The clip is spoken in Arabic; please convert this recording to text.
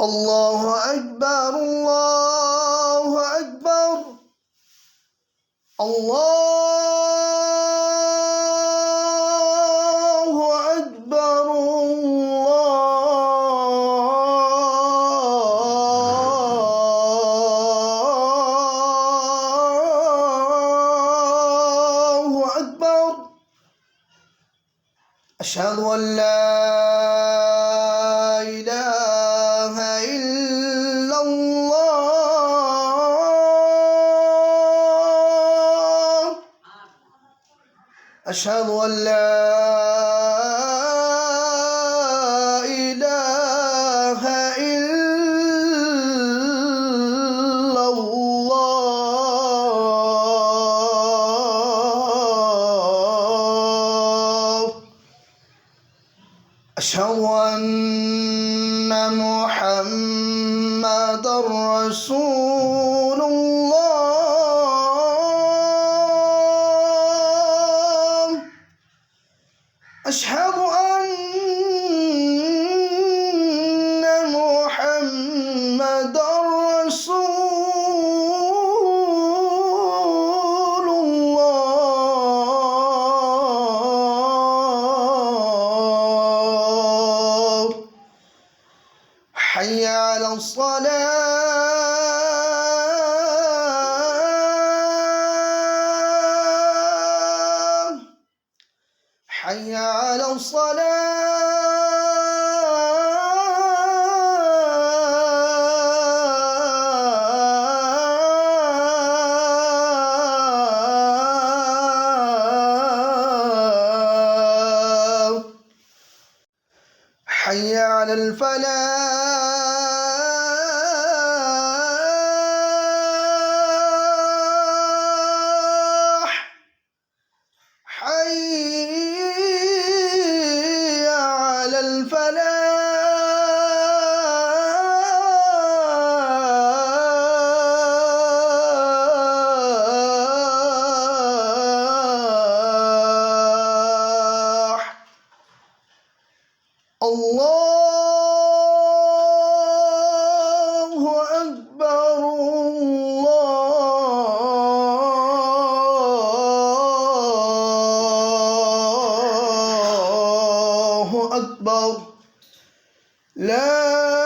الله أكبر الله أكبر الله أكبر الله أكبر أشهد أن لا إله إلا الله أشهد أن لا إله إلا الله أشهد أن محمدًا رسول الله أشهد أن محمدًا رسول الله حي على الصلاة حي على الصلاة حي على الفلاح حي على الفلاح الله أكبر الله أكبر لا